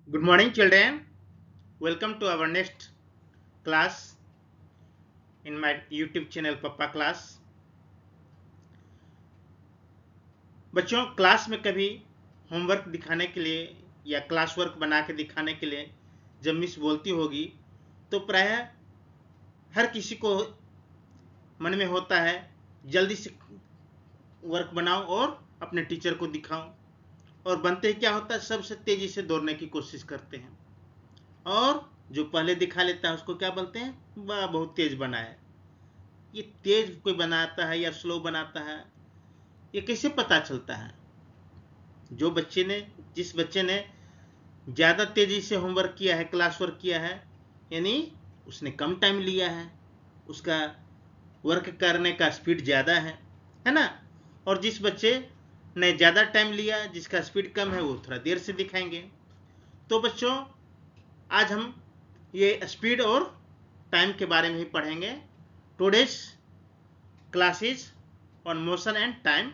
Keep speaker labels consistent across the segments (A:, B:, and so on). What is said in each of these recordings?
A: Good morning, children. Welcome to our next class in my YouTube channel Papa Class. बच्चों, class में कभी homework दिखाने के लिए या क्लास वर्क बना के दिखाने के लिए जब मिस बोलती होगी तो प्रायः हर किसी को मन में होता है जल्दी से वर्क बनाओ और अपने टीचर को दिखाओ, और बनते ही क्या होता है, सबसे तेजी से दौड़ने की कोशिश करते हैं और जो पहले दिखा लेता है उसको क्या बोलते हैं, वाह बहुत तेज बना है। ये तेज कोई बनाता है या स्लो बनाता है, ये कैसे पता चलता है? जिस बच्चे ने ज्यादा तेजी से होमवर्क किया है, क्लास वर्क किया है, यानी उसने कम टाइम लिया है, उसका वर्क करने का स्पीड ज्यादा है ना। और जिस बच्चे ने ज्यादा टाइम लिया, जिसका स्पीड कम है, वो थोड़ा देर से दिखाएंगे। तो बच्चों, आज हम ये स्पीड और टाइम के बारे में ही पढ़ेंगे। Today's classes on motion and time,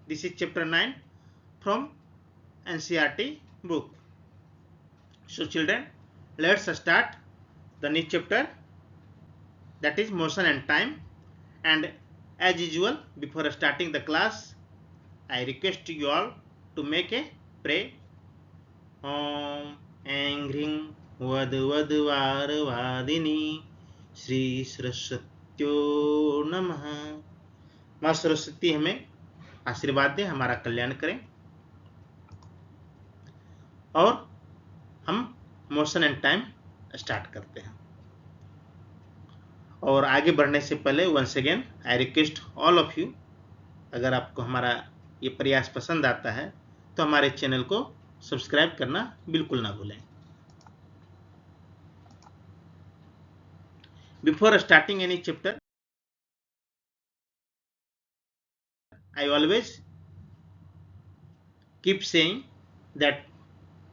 A: this is chapter 9 from NCERT book. So children, let's start the new chapter, that is motion and time. And as usual, before starting the class, I request you all to make a pray. Om Engring Vadvadvarvadini Shri सरस्वत्यो नमः। माँ सरस्वती हमें आशीर्वाद दें, हमारा कल्याण करें। और हम motion and time start करते हैं। और आगे बढ़ने से पहले once again I request all of you, अगर आपको हमारा ये प्रयास पसंद आता है तो हमारे चैनल को सब्सक्राइब करना बिल्कुल ना भूलें। Before starting any chapter, I always keep saying that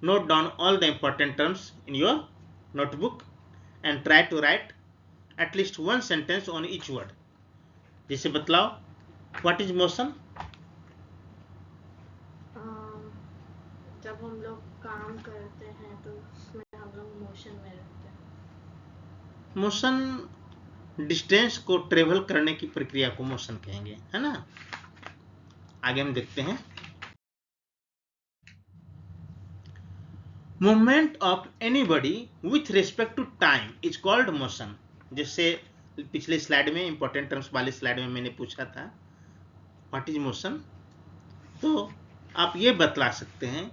A: note down all the important terms in your notebook and try to write at least one sentence on each word. जैसे बतलाओ, what is motion?
B: जब हम लोग काम करते हैं तो उसमें हम लोग मोशन में रहते हैं।
A: मोशन डिस्टेंस को ट्रेवल करने की प्रक्रिया को मोशन कहेंगे, है ना। आगे हम देखते हैं। Movement of anybody with respect to time is called motion. जैसे पिछले स्लाइड में, इंपॉर्टेंट टर्म्स वाले स्लाइड में मैंने पूछा था व्हाट इज मोशन, तो आप ये बतला सकते हैं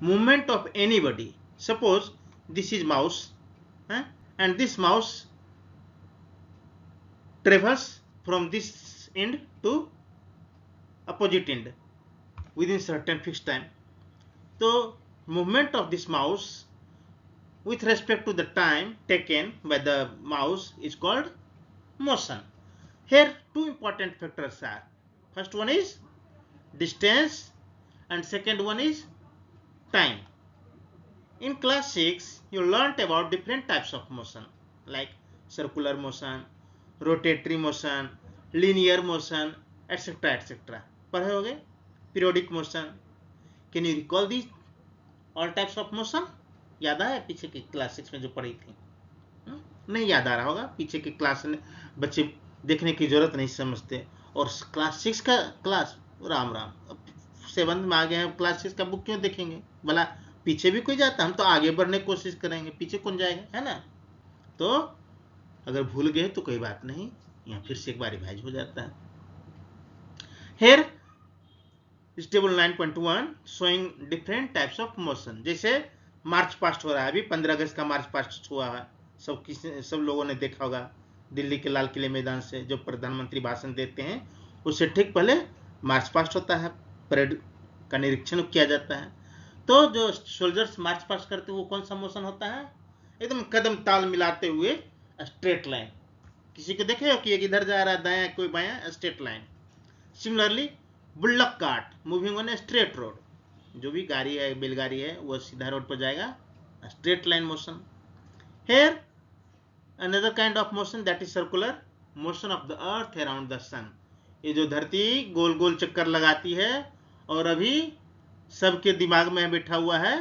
A: movement of anybody. Suppose this is mouse and this mouse travels from this end to opposite end within certain fixed time. So movement of this mouse with respect to the time taken by the mouse is called motion. Here two important factors are, first one is distance and second one is time. In class 6 you learnt about different types of motion like circular motion, rotatory motion, linear motion, etcetera etcetera पढ़े होगे। Periodic motion, can you recall these all types of motion? याद आया पीछे की class 6 में जो पढ़ी थी? नहीं याद आ रहा होगा, पीछे की क्लास में बच्चे देखने की जरूरत नहीं समझते। और क्लास 6 का क्लास, राम राम, 7 में आ गए हैं, क्लास 6 का बुक क्यों देखेंगे भला? पीछे भी कोई जाता, हम तो आगे बढ़ने की कोशिश करेंगे, पीछे कौन जाएगा, है ना। तो अगर भूल गए तो कोई बात नहीं, यहाँ फिर से एक बार रिवाइज हो जाता है। Here is table 9.1 showing different types of motion. जैसे मार्च पास्ट हो रहा है, अभी 15 अगस्त का मार्च पास्ट हुआ है, सब लोगों ने देखा होगा। दिल्ली के लाल किले मैदान से जो प्रधानमंत्री भाषण देते हैं उससे ठीक पहले मार्च पास्ट होता है, परेड का निरीक्षण किया जाता है। तो जो सोल्जर्स मार्च पास्ट करते हैं वो कौन सा मोशन होता है? एकदम कदम ताल मिलाते हुए स्ट्रेट लाइन। किसी को देखे हो कि एक इधर जा रहा है दायां, कोई बायां, straight line. Similarly bullock cart moving on a straight road, जो भी गाड़ी है, बैलगाड़ी है, वो सीधा रोड पर जाएगा, straight line motion. Here another kind of motion that is circular motion of the earth around the sun. ये जो धरती गोल गोल चक्कर लगाती है और अभी सबके दिमाग में बैठा हुआ है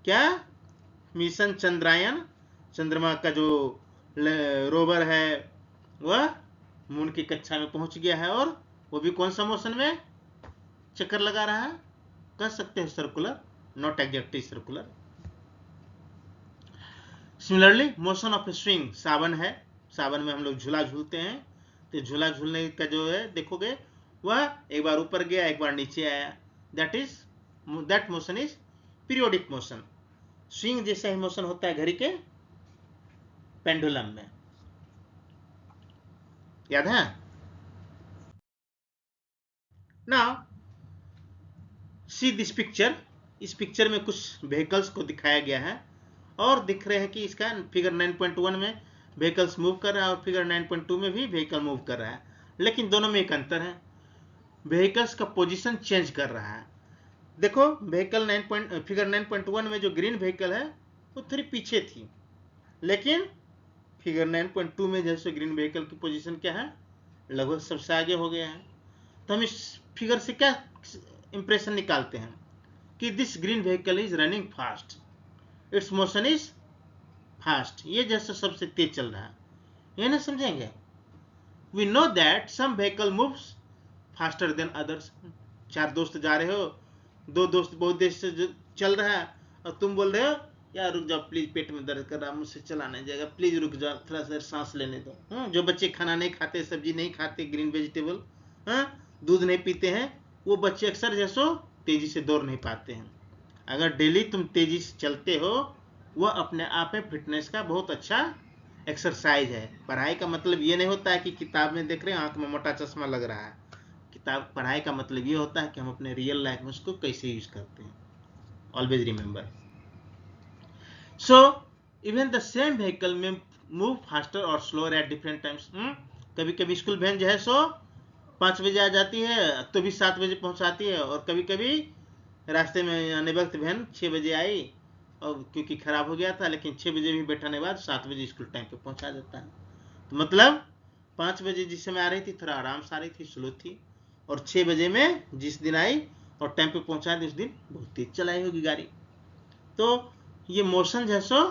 A: क्या? मिशन चंद्रायन, चंद्रमा का जो रोवर है वह मून की कक्षा में पहुंच गया है, और वो भी कौन सा मोशन में चक्कर लगा रहा है, कह सकते हैं circular, not exactly circular. Similarly motion of a swing, सावन है, सावन में हम लोग झूला झूलते हैं, तो झूला झूलने का जो है देखोगे वह एक बार ऊपर गया एक बार नीचे आया, that motion is periodic motion. Swing जैसा ही मोशन होता है घड़ी के पेंडुलम में, याद है। नाउ सी दिस पिक्चर, इस पिक्चर में कुछ व्हीकल्स को दिखाया गया है, और दिख रहे हैं कि इसका फिगर 9.1 में व्हीकल्स मूव कर रहा है और फिगर 9.2 में भी व्हीकल मूव कर रहा है, लेकिन दोनों में एक अंतर है, व्हीकल्स का पोजीशन चेंज कर रहा है। देखो व्हीकल फिगर 9.1 में जो ग्रीन व्हीकल है वो थोड़ी पीछे थी, लेकिन फिगर 9.2 में जैसे ग्रीन व्हीकल की पोजीशन क्या है, लगभग सबसे आगे हो गया है। तो हम इस फिगर से क्या इंप्रेशन निकालते हैं कि this green vehicle is running fast, it's motion is fast, ये जैसे सबसे तेज चल रहा है, ये ना समझेंगे। We know that some vehicle moves faster than others. चार दोस्त जा रहे हो, दो दोस्त बहुत देर से चल रहा है और तुम बोल रहे हो यार रुक जाओ प्लीज, पेट में दर्द कर रहा है, मुझसे चला नहीं जाएगा, प्लीज रुक जाओ, थोड़ा सा सांस लेने दो। जो बच्चे खाना नहीं खाते, सब्जी नहीं खाते, ग्रीन वेजिटेबल, दूध नहीं पीते हैं, वो बच्चे अक्सर जैसो तेजी से दौड़ नहीं पाते हैं। अगर डेली तुम तेजी से चलते हो, वह अपने आप में फिटनेस का बहुत अच्छा एक्सरसाइज है। पढ़ाई का मतलब ये नहीं होता है कि किताब में देख रहे हैं आंख में मोटा चश्मा लग रहा है। किताब पढ़ाई का मतलब ये होता है कि हम अपने रियल लाइफ में उसको कैसे यूज करते हैं। Always remember. So even the same vehicle में मूव फास्टर और स्लोअर एट डिफरेंट टाइम्स। कभी कभी स्कूल वैन जो है सो 5 बजे आ जाती है तो भी 7 बजे पहुंचाती है, और कभी कभी रास्ते में आने वक्त वैन 6 बजे आई और क्योंकि खराब हो गया था, लेकिन 6 बजे भी बैठाने के बाद 7 बजे स्कूल टाइम पे पहुंचा देता है। तो मतलब 5 बजे जिस समय आ रही थी थोड़ा आराम से आ रही थी, स्लो थी, और 6 बजे में जिस दिन आई और टाइम पे पहुंचा दी उस दिन बहुत तेज चलाई होगी गाड़ी। तो ये मोशन जो है सो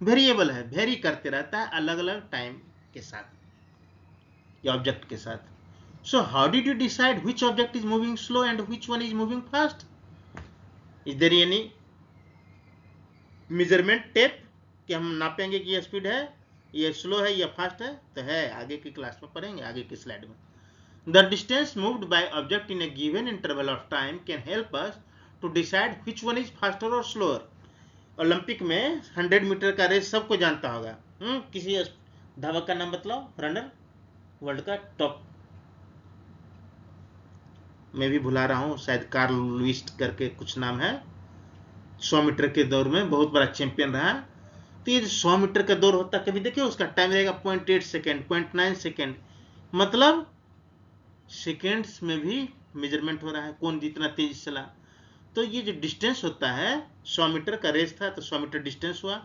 A: वेरिएबल है, वेरी करते रहता है अलग अलग टाइम के साथ या ऑब्जेक्ट के साथ। So how did you decide which object is moving slow and which one is moving fast? Is there any measurement tape कि हम नापेंगे कि ये स्पीड है, ये स्लो है या फास्ट है? तो है, आगे की क्लास में पढ़ेंगे, आगे की स्लाइड में। The distance moved by object in a given interval of time can help us to decide which one is faster or slower. Olympic में 100 मीटर का रेस सबको जानता होगा। किसी धावक का नाम बताओ, रनर वर्ल्ड का टॉप, मैं भी भुला रहा हूँ, शायद कार्ल लुईस करके कुछ नाम है। 100 मीटर के दौर में बहुत बड़ा चैंपियन रहा। तो ये 100 मीटर का दौर होता, कभी देखिए उसका टाइम रहेगा 0.8 सेकेंड, 0.9 सेकेंड, मतलब सेकेंड्स में भी मेजरमेंट हो रहा है कौन जितना तेज चला। तो ये जो डिस्टेंस होता है, 100 मीटर का रेस था तो 100 मीटर डिस्टेंस हुआ,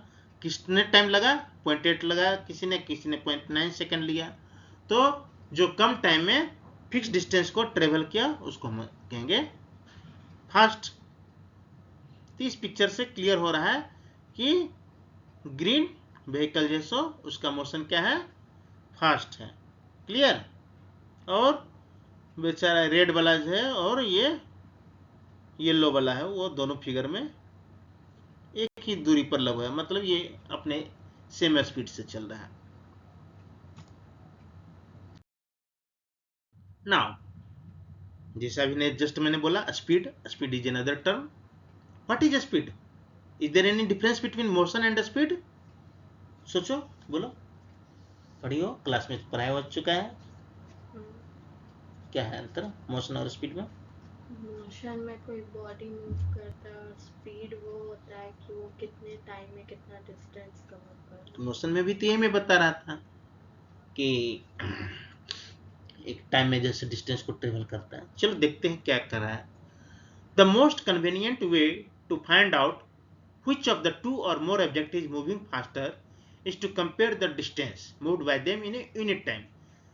A: किसने टाइम लगा, 0.8 लगा, किसी ने 0.9 सेकेंड लिया। तो जो कम टाइम में फिक्स डिस्टेंस को ट्रेवल किया उसको हम कहेंगे फास्ट। तो इस पिक्चर से क्लियर हो रहा है कि ग्रीन व्हीकल जैसो उसका मोशन क्या है, फास्ट है। क्लियर? और बेचारा रेड वाला जो है और ये येलो वाला है वो दोनों फिगर में एक ही दूरी पर लगा है, मतलब ये अपने सेम स्पीड से चल रहा है। नाउ जैसा अभी जस्ट मैंने बोला speed, speed is another term. What is speed? Is there any difference between motion and speed? सोचो, बोलो, पढ़ियो, क्लास में पढ़ाया हो चुका है। क्या है अंतर मोशन और स्पीड में?
B: मोशन में कोई बॉडी मूव करता है और स्पीड वो होता है कि वो कितने टाइम में कितना डिस्टेंस कवर कर।
A: तो मोशन में भी तो यही मैं बता रहा था कि एक टाइम में जैसे डिस्टेंस को ट्रेवल करता है। चलो देखते हैं क्या कर रहा है। The most convenient way to find out which of the two or more object is moving faster is to compare the distance moved by them in a unit time.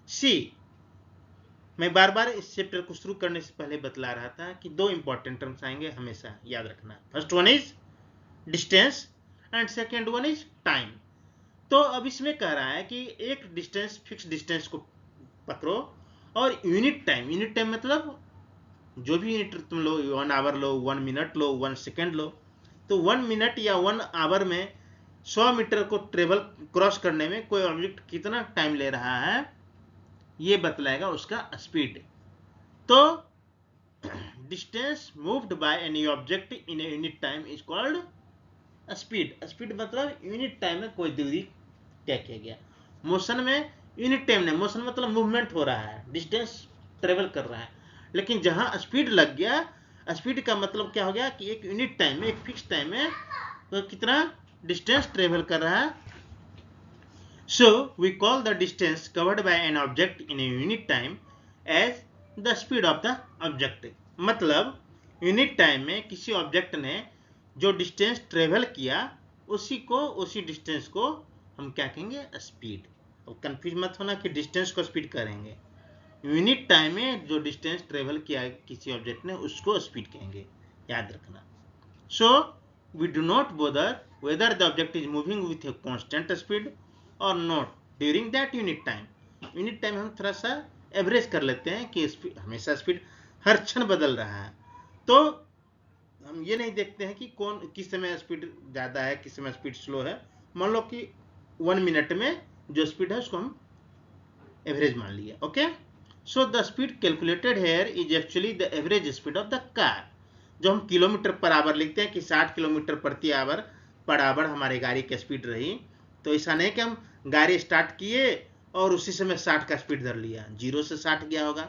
A: See, मैं बार बार इस चैप्टर को शुरू करने से पहले बतला रहा था कि दो इंपॉर्टेंट टर्म्स आएंगे, हमेशा याद रखना। First one is distance and second one is time. तो अब इसमें कह रहा है कि एक डिस्टेंस, फिक्स डिस्टेंस को पकड़ो और यूनिट टाइम मतलब जो भी यूनिट तुम लो, 1 आवर लो, 1 मिनट लो, 1 सेकेंड लो, तो 1 मिनट या 1 आवर में 100 मीटर को ट्रेवल क्रॉस करने में कोई ऑब्जेक्ट कितना टाइम ले रहा है ये बतलाएगा उसका स्पीड। तो distance moved by any object in a unit time is called speed. Speed मतलब यूनिट टाइम में कोई दूरी तय किया गया। मोशन में यूनिट टाइम नहीं, मोशन मतलब मूवमेंट हो रहा है, डिस्टेंस ट्रेवल कर रहा है। लेकिन जहां स्पीड लग गया, स्पीड का मतलब क्या हो गया कि एक यूनिट टाइम में, एक फिक्स टाइम में तो कितना डिस्टेंस ट्रेवल कर रहा है। So we call the distance covered by an object in a unit time as the speed of the object. मतलब यूनिट टाइम में किसी ऑब्जेक्ट ने जो डिस्टेंस ट्रेवल किया उसी डिस्टेंस को हम क्या कहेंगे, स्पीड। अब कंफ्यूज मत होना कि डिस्टेंस को स्पीड करेंगे, यूनिट टाइम में जो डिस्टेंस ट्रेवल किया किसी ऑब्जेक्ट ने उसको स्पीड कहेंगे, याद रखना। So we do not bother whether the object is moving with a constant speed or not during that unit time। Unit time हम थोड़ा सा एवरेज कर लेते हैं कि हमेशा स्पीड हर क्षण बदल रहा है, तो हम ये नहीं देखते हैं कि कौन किस समय स्पीड ज़्यादा है, किस समय स्पीड स्लो है। मान लो कि 1 मिनट में जो स्पीड है उसको हम एवरेज मान लिया। Okay, so the speed calculated here is actually the average speed of the car. जो हम किलोमीटर पर आवर लिखते हैं कि 60 किलोमीटर प्रति आवर पर आवर हमारी गाड़ी की स्पीड रही, तो ऐसा नहीं कि हम गाड़ी स्टार्ट किए और उसी समय 60 का स्पीड धर लिया, 0 से 60 गया होगा।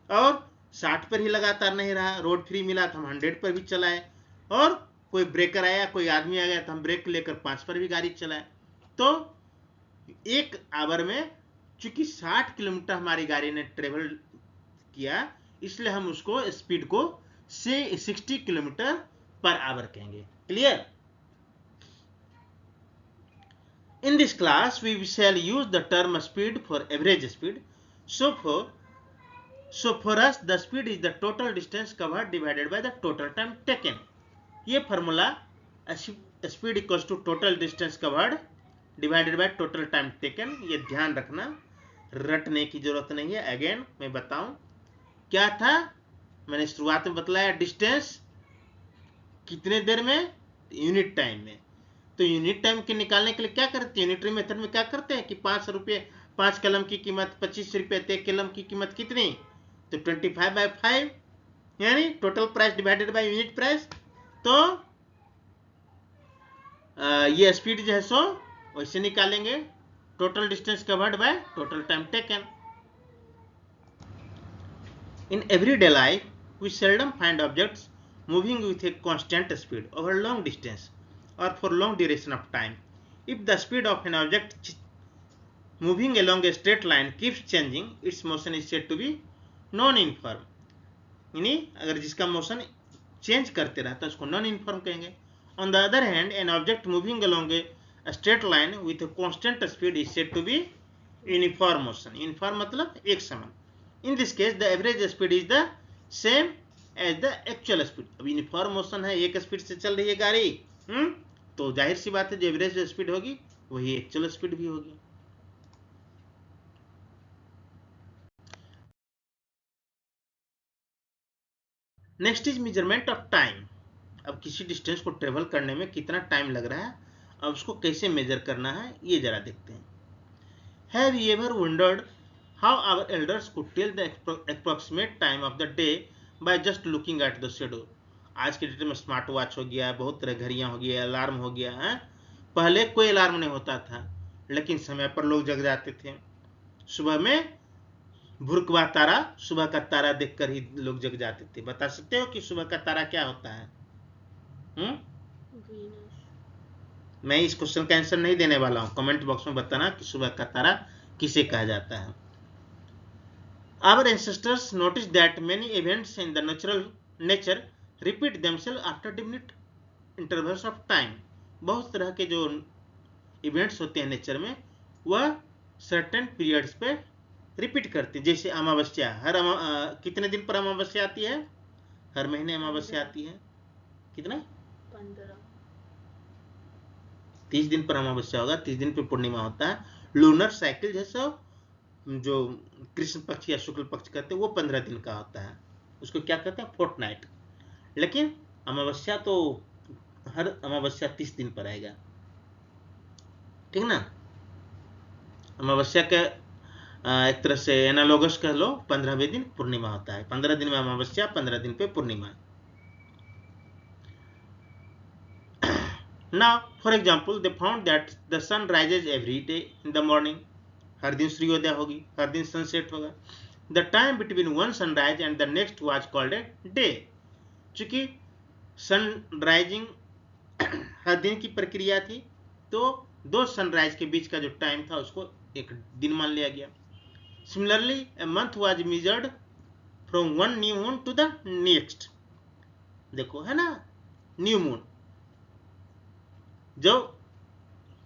A: और 60 पर ही लगातार नहीं रहा, रोड फ्री मिला तो हम 100 पर भी चलाए, और कोई ब्रेकर आया, कोई आदमी आ गया तो हम ब्रेक लेकर 5 पर भी गाड़ी चलाए। तो एक आवर में चूंकि 60 किलोमीटर हमारी गाड़ी ने ट्रेवल किया, इसलिए हम उसको स्पीड को से 60 किलोमीटर पर आवर कहेंगे। Clear? In this class we shall use the term speed for average speed. So for us the speed is the total distance covered divided by the total time taken. ये formula speed equals to total distance covered divided by total time taken, ये ध्यान रखना, रटने की जरूरत नहीं है। Again मैं बताऊं क्या था, मैंने शुरुआत में बतलाया डिस्टेंस कितने देर में, यूनिट टाइम में। तो यूनिट टाइम के निकालने के लिए क्या करते हैं, यूनिटरी मेथड में क्या करते हैं कि 5 रुपये 5 कलम की कीमत 25 रुपये, 1 कलम की कीमत कितनी, तो 25/5 यानी total price divided by unit price. तो ये स्पीड जो है सो वैसे निकालेंगे, total distance covered by total time taken. In everyday life we seldom find objects moving with a constant speed over long distance or for long duration of time. If the speed of an object moving along a straight line keeps changing, its motion is said to be non-uniform. यानी अगर जिसका motion change करते रहता है उसको non uniform कहेंगे। On the other hand, an object moving along a straight line with a constant speed is said to be uniform motion. Uniform मतलब एक समान। In this case, the average speed is the same as the actual speed. अब uniform motion है, एक speed से चल रही है गाड़ी, तो जाहिर सी बात है जो एवरेज स्पीड होगी वही एक्चुअल स्पीड भी होगी। Next is measurement of time. अब किसी डिस्टेंस को ट्रेवल करने में कितना टाइम लग रहा है, अब उसको कैसे मेजर करना है ये जरा देखते हैं। Have you ever wondered how our elders could tell the approximate time of the day by just looking at the shadow. आज के डेट में स्मार्ट वॉच हो गया, बहुत तरह घड़ियां हो गया, अलार्म हो गया है। पहले कोई अलार्म नहीं होता था, लेकिन समय पर लोग जग जाते थे। सुबह में भुरकवा तारा, सुबह का तारा देखकर ही लोग जग जाते थे। बता सकते हो कि सुबह का तारा क्या होता है? मैं इस क्वेश्चन का आंसर नहीं देने वाला हूं, कमेंट बॉक्स में बताना कि सुबह का तारा किसे कहा जाता है। Our ancestors noticed that many events in the nature repeat themselves after definite intervals of time. बहुत तरह के जो इवेंट्स होते हैं नेचर में वह सर्टेन पीरियड्स पे रिपीट करते हैं। जैसे अमावस्या, कितने दिन पर अमावस्या आती है? हर महीने अमावस्या आती है। कितना?
B: 15।
A: 30 दिन पर अमावस्या होगा, 30 दिन पर पूर्णिमा होता है। लूनर साइकिल जैसा जो कृष्ण पक्ष या शुक्ल पक्ष कहते हैं वो 15 दिन का होता है, उसको क्या कहते हैं, फोर्टनाइट। लेकिन अमावस्या तो हर अमावस्या 30 दिन पर आएगा, ठीक ना। अमावस्या का एक तरह से एनालोगस कह लो, 15वें दिन पूर्णिमा होता है। 15 दिन में अमावस्या, 15 दिन पे पूर्णिमा। Now, for example, they found that the sun rises every day in the morning. हर दिन सूर्योदय होगी, हर दिन सनसेट होगा। The time between one sunrise and the next was called a day. चूंकि सनराइजिंग हर दिन की प्रक्रिया थी, तो दो सनराइज के बीच का जो टाइम था उसको एक दिन मान लिया गया। Similarly, a month was measured from one new moon to the next. देखो है ना, न्यू मून, जो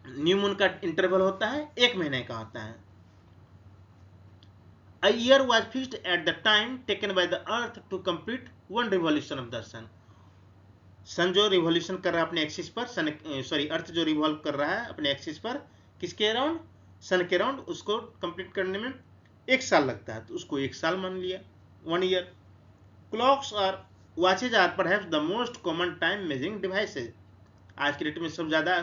A: न्यू मून का इंटरवल होता है 1 महीने का होता है। A year was fixed at the time taken by the earth to complete one revolution of the sun. सन जो रिवॉल्यूशन कर रहा है अपने एक्सिस पर, अर्थ जो रिवॉल्व कर रहा है अपने एक्सिस पर, किसके अराउंड, सन के अराउंड, उसको कंप्लीट करने में 1 साल लगता है, तो उसको 1 साल मान लिया, 1 ईयर। क्लॉक्स और watches are perhaps the most common time measuring devices. आज के डेट में सबसे ज्यादा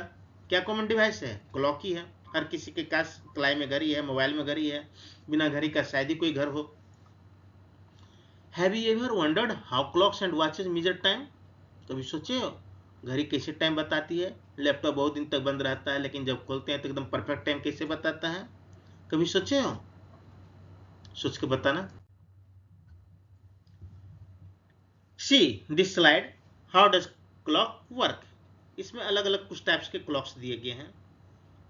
A: क्या कॉमन डिवाइस है, क्लॉक ही है। हर किसी के पास कलाई में घड़ी है, मोबाइल में घड़ी है, बिना घड़ी का शायद ही कोई घर हो। Have you ever wondered how clocks and watches measure time? कभी सोचे हो घड़ी कैसे टाइम बताती है? लैपटॉप बहुत दिन तक बंद रहता है, लेकिन जब खोलते हैं तो एकदम परफेक्ट टाइम कैसे बताता है? कभी सोचे हो? सोच के बताना। See this slide, how does clock work. इसमें अलग अलग कुछ टाइप्स के क्लॉक्स दिए गए हैं,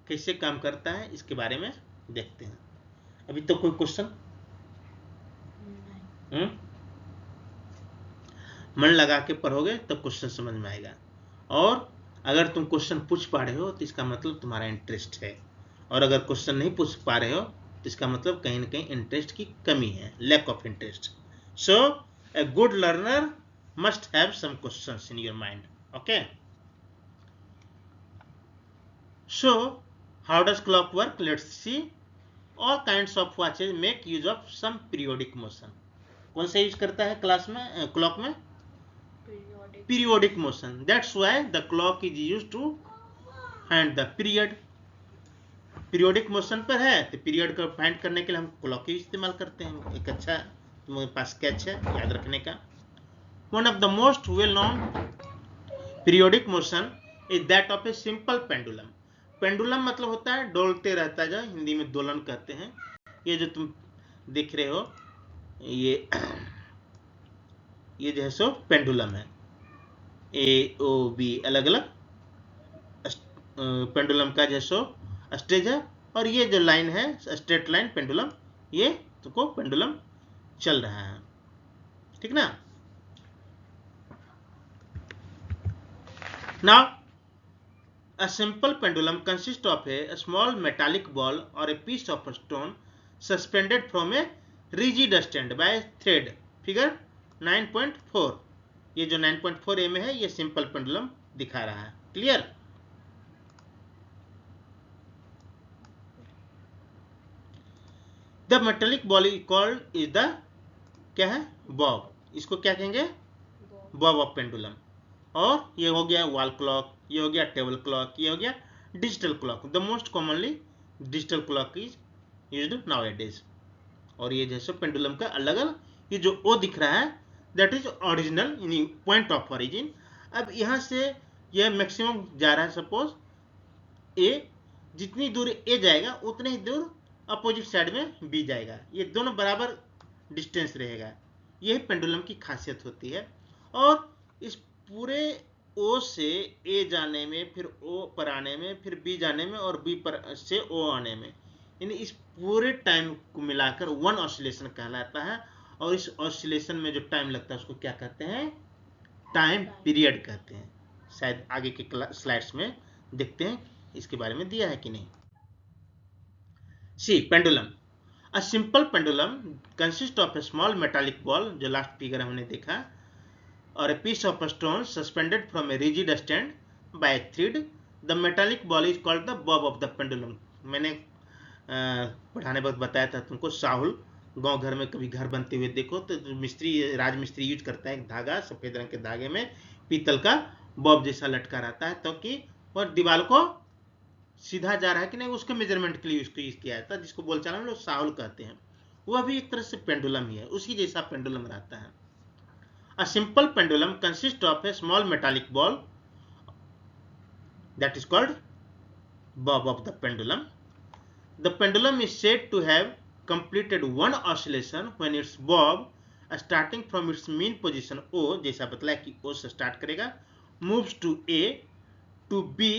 A: कैसे काम करता है इसके बारे में देखते हैं। अभी तो कोई क्वेश्चन? मन लगा के पढ़ोगे तो क्वेश्चन समझ में आएगा, और अगर तुम क्वेश्चन पूछ पा रहे हो तो इसका मतलब तुम्हारा इंटरेस्ट है, और अगर क्वेश्चन नहीं पूछ पा रहे हो तो इसका मतलब कहीं ना कहीं इंटरेस्ट की कमी है, lack of interest. So a good learner must have some questions in your mind. Okay, so how does clock work? Let's see. All kinds of watches make use of some periodic motion. कौन सा use करता है class में, clock में? Periodic motion. That's why the clock is used to find the period. Periodic motion पर है तो period को फाइंड करने के लिए हम क्लॉक ही इस्तेमाल करते हैं। एक अच्छा तुम्हारे पास स्केच है याद रखने का। One of the most well known periodic motion is that of a simple pendulum. Pendulum मतलब होता है डोलते रहता है, हिंदी में दोलन कहते हैं। ये जो तुम देख रहे हो ये जो है सो पेंडुलम है। ए ओ बी अलग अलग पेंडुलम का जैसो स्टेज है, और ये जो लाइन है स्ट्रेट लाइन पेंडुलम, ये तुमको पेंडुलम चल रहा है, ठीक ना। Now a simple pendulum consist of a small metallic ball और a piece of stone suspended from a rigid stand by thread. Figure 9.4। ये जो 9.4 में है ये सिंपल पेंडुलम दिखा रहा है। Clear? The metallic ball is called is the क्या है, बॉब। इसको क्या कहेंगे, बॉब ऑफ पेंडुलम। और ये हो गया वॉल क्लॉक, ये हो गया टेबल क्लॉक, ये हो गया digital clock. The most commonly digital clock is used nowadays. और ये जैसे पेंडुलम का अलग अलग, ये जो ओ दिख रहा है that is original in point of origin. अब यहां से यह मैक्सिमम जा रहा है, सपोज ए, जितनी दूर ए जाएगा उतने ही दूर अपोजिट साइड में बी जाएगा, ये दोनों बराबर डिस्टेंस रहेगा। यही पेंडुलम की खासियत होती है। और इस पूरे ओ से ए जाने में, फिर ओ पर आने में, फिर बी जाने में, और बी पर से ओ आने में, यानी इस पूरे टाइम को मिलाकर वन ऑसिलेशन कहलाता है। और इस ऑसिलेशन में जो टाइम लगता है उसको क्या कहते हैं, टाइम पीरियड कहते हैं। शायद आगे के स्लाइड्स में देखते हैं इसके बारे में दिया है कि नहीं। See pendulum, a simple pendulum consist of a small metallic ball, जो लास्ट फिगर हमने देखा, और a piece of stone suspended from a rigid stand by thread the metallic ball is called the bob of the pendulum. मैंने पढ़ाने वक्त बताया था तुमको, साहुल गांव घर में कभी घर बनते हुए देखो तो मिस्त्री, राजमिस्त्री यूज करता है एक धागा, सफेद रंग के धागे में पीतल का बॉब जैसा लटका रहता है, तो कि और दीवार को सीधा जा रहा है कि नहीं उसके मेजरमेंट के लिए उसको यूज किया जाता है, जिसको बोलचाल में लोग साहुल कहते हैं। वह भी एक तरह से पेंडुलम ही है, उसी जैसा पेंडुलम रहता है। अ simple pendulum consist of a small metallic ball that is called bob of the pendulum. The pendulum is said to have completed one oscillation when its bob, starting from its mean position O, जैसा बतलाया कि O से start करेगा, moves to A, to B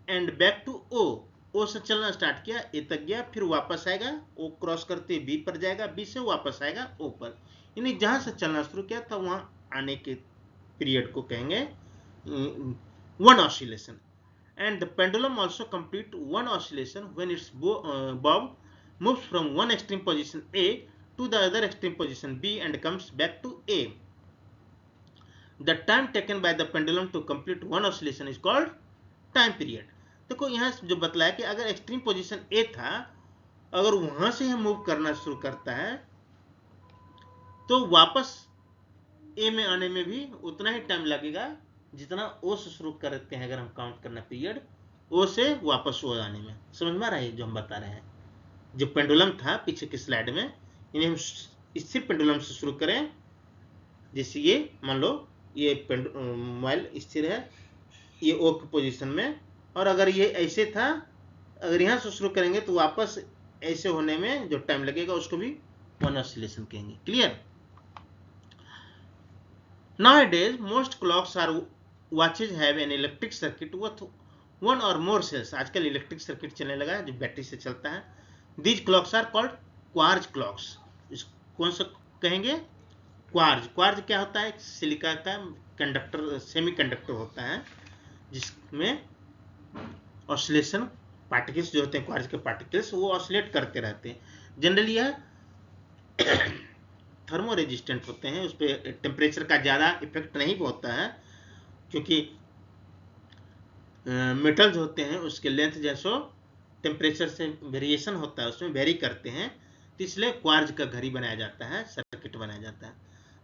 A: and back to O. O से चलना start किया, A तक गया, फिर वापस आएगा, O क्रॉस करते B पर जाएगा, B से वापस आएगा O पर। यानी जहां से चलना शुरू किया था वहां आने के पीरियड को कहेंगे one oscillation. And the pendulum also complete one oscillation when its bob moves from one extreme position A to the other extreme position B and comes back to A. The time taken by the pendulum to complete one oscillation is called time period. देखो यहाँ जो बतलाया कि अगर extreme position A था, अगर वहां से हम मूव करना शुरू करता है तो वापस A में आने में भी उतना ही टाइम लगेगा जितना O से शुरू करते हैं। अगर हम काउंट करना पीरियड O से वापस O आने में, समझ में आ रहा है जो हम बता रहे हैं। जो पेंडुलम था पीछे की स्लाइड में, इन्हें हम स्थिर पेंडुलम से शुरू करें, जैसे ये मान लो ये मोबाइल स्थिर है, ये O की पोजीशन में, और अगर ये ऐसे था, अगर यहाँ से शुरू करेंगे तो वापस ऐसे होने में जो टाइम लगेगा उसको भी वन ऑसिलेशन कहेंगे। Clear? Nowadays, most clocks or watches have an electric circuit with one or more cells. आजकल इलेक्ट्रिक सर्किट चलने लगा है जो बैटरी से चलता है। These clocks are called quartz clocks. कौन सा कहेंगे? क्वार्ज। क्वार्ज क्या होता है? सिलिका का कंडक्टर, सेमी कंडक्टर होता है जिसमें ऑसिलेशन पार्टिकल्स जो होते हैं, क्वार्ज के पार्टिकल्स, वो ऑसिलेट करते रहते हैं। जनरली यह थर्मो रेजिस्टेंट होते हैं, उस पर टेम्परेचर का ज़्यादा इफेक्ट नहीं होता है, क्योंकि मेटल्स होते हैं उसके लेंथ जैसो टेम्परेचर से वेरिएशन होता है, उसमें वेरी करते हैं, तो इसलिए क्वार्ज का घड़ी बनाया जाता है, सर्किट बनाया जाता है।